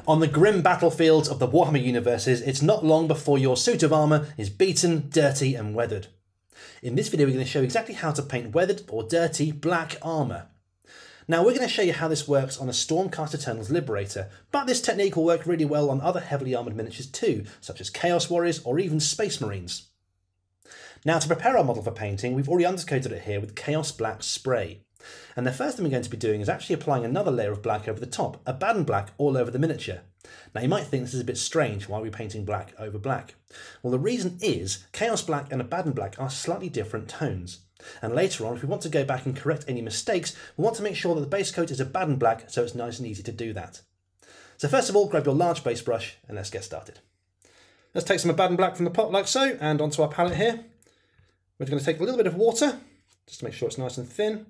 On the grim battlefields of the Warhammer universes, it's not long before your suit of armour is beaten, dirty and weathered. In this video we're going to show exactly how to paint weathered or dirty black armour. Now we're going to show you how this works on a Stormcast Eternals Liberator, but this technique will work really well on other heavily armoured miniatures too, such as Chaos Warriors or even Space Marines. Now to prepare our model for painting, we've already undercoated it here with Chaos Black Spray. And the first thing we're going to be doing is actually applying another layer of black over the top, a Baden black all over the miniature. Now you might think this is a bit strange, why are we painting black over black? Well, the reason is Chaos Black and a Baden black are slightly different tones. And later on, if we want to go back and correct any mistakes, we want to make sure that the base coat is a Baden black so it's nice and easy to do that. So first of all, grab your large base brush and let's get started. Let's take some Baden black from the pot like so, and onto our palette here. We're going to take a little bit of water, just to make sure it's nice and thin.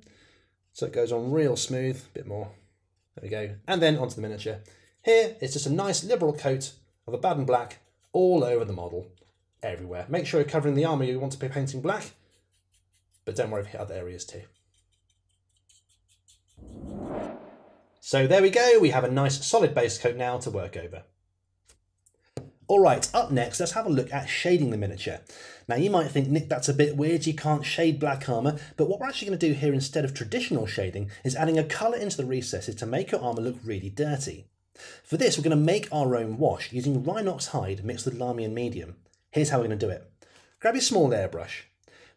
So it goes on real smooth, a bit more, there we go, and then onto the miniature. Here, it's just a nice liberal coat of a Baden black all over the model, everywhere. Make sure you're covering the armour you want to be painting black, but don't worry if you hit other areas too. So there we go, we have a nice solid base coat now to work over. Alright, up next, let's have a look at shading the miniature. Now you might think, Nick, that's a bit weird, you can't shade black armour, but what we're actually going to do here instead of traditional shading is adding a colour into the recesses to make your armour look really dirty. For this, we're going to make our own wash using Rhinox hide mixed with Lamian medium. Here's how we're going to do it. Grab your small airbrush.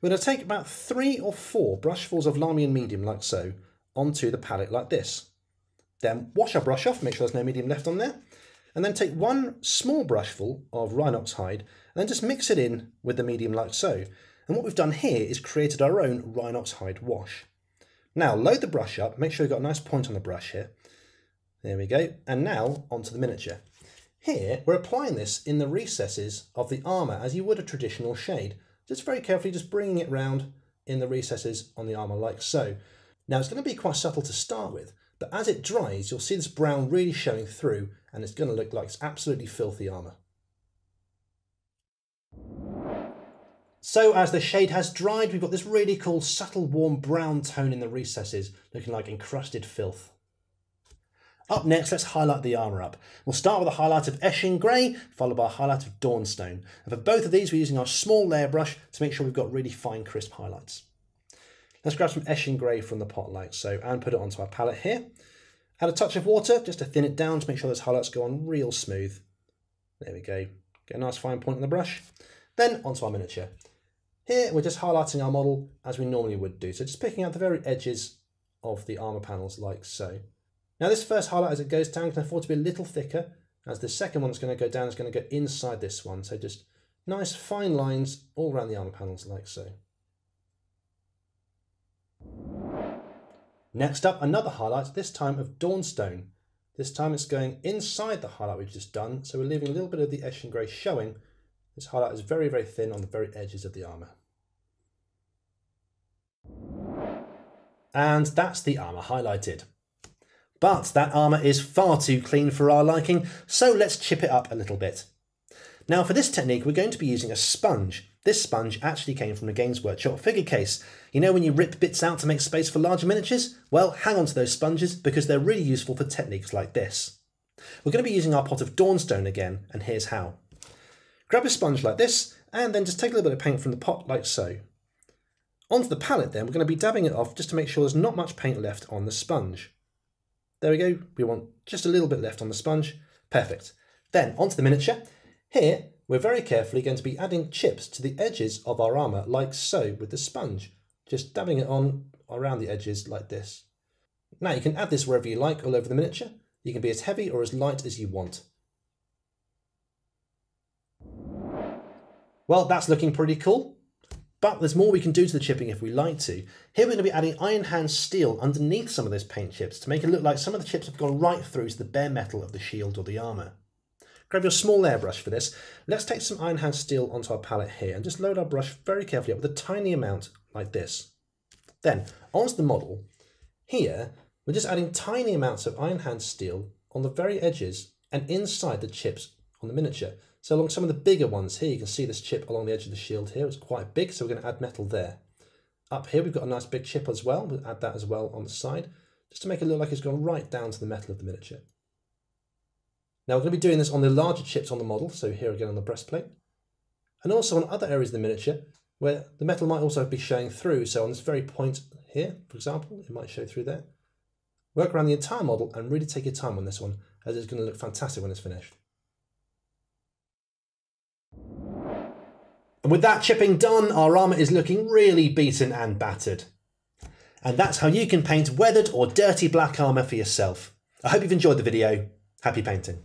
We're going to take about 3 or 4 brushfuls of Lamian medium like so onto the palette like this. Then wash our brush off, make sure there's no medium left on there. And then take 1 small brushful of Rhinox hide and then just mix it in with the medium like so. And what we've done here is created our own Rhinox hide wash. Now load the brush up, make sure you've got a nice point on the brush here. There we go. And now onto the miniature. Here we're applying this in the recesses of the armour as you would a traditional shade. Just very carefully just bringing it round in the recesses on the armour like so. Now it's going to be quite subtle to start with, but as it dries you'll see this brown really showing through and it's going to look like it's absolutely filthy armour. So as the shade has dried, we've got this really cool subtle warm brown tone in the recesses, looking like encrusted filth. Up next, let's highlight the armour up. We'll start with a highlight of Eshin Grey, followed by a highlight of Dawnstone. And for both of these, we're using our small layer brush to make sure we've got really fine, crisp highlights. Let's grab some Eshin Grey from the pot like so, and put it onto our palette here. Add a touch of water just to thin it down to make sure those highlights go on real smooth. There we go. Get a nice fine point on the brush. Then onto our miniature. Here we're just highlighting our model as we normally would do. So just picking out the very edges of the armour panels like so. Now this first highlight as it goes down can afford to be a little thicker, as the second one that's going to go down is going to go inside this one. So just nice fine lines all around the armour panels like so. Next up, another highlight, this time of Dawnstone. This time it's going inside the highlight we've just done, so we're leaving a little bit of the Eshin Grey showing. This highlight is very, very thin on the very edges of the armour. And that's the armour highlighted. But that armour is far too clean for our liking, so let's chip it up a little bit. Now for this technique, we're going to be using a sponge. This sponge actually came from a Games Workshop figure case. You know when you rip bits out to make space for larger miniatures? Well, hang on to those sponges because they're really useful for techniques like this. We're going to be using our pot of Dawnstone again, and here's how. Grab a sponge like this, and then just take a little bit of paint from the pot like so. Onto the palette then, we're going to be dabbing it off just to make sure there's not much paint left on the sponge. There we go, we want just a little bit left on the sponge. Perfect. Then onto the miniature. Here, we're very carefully going to be adding chips to the edges of our armour like so with the sponge. Just dabbing it on around the edges like this. Now you can add this wherever you like all over the miniature. You can be as heavy or as light as you want. Well, that's looking pretty cool. But there's more we can do to the chipping if we like to. Here we're going to be adding Iron Hand steel underneath some of those paint chips to make it look like some of the chips have gone right through to the bare metal of the shield or the armour. Grab your small airbrush for this. Let's take some Iron Hand steel onto our palette here and just load our brush very carefully up with a tiny amount like this. Then onto the model. Here we're just adding tiny amounts of Iron Hand steel on the very edges and inside the chips on the miniature. So along some of the bigger ones here, you can see this chip along the edge of the shield here. It's quite big, so we're going to add metal there. Up here we've got a nice big chip as well. We'll add that as well on the side, just to make it look like it's gone right down to the metal of the miniature. Now we're going to be doing this on the larger chips on the model, so here again on the breastplate, and also on other areas of the miniature where the metal might also be showing through. So on this very point here, for example, it might show through there. Work around the entire model and really take your time on this one, as it's going to look fantastic when it's finished. And with that chipping done, our armour is looking really beaten and battered. And that's how you can paint weathered or dirty black armour for yourself. I hope you've enjoyed the video. Happy painting.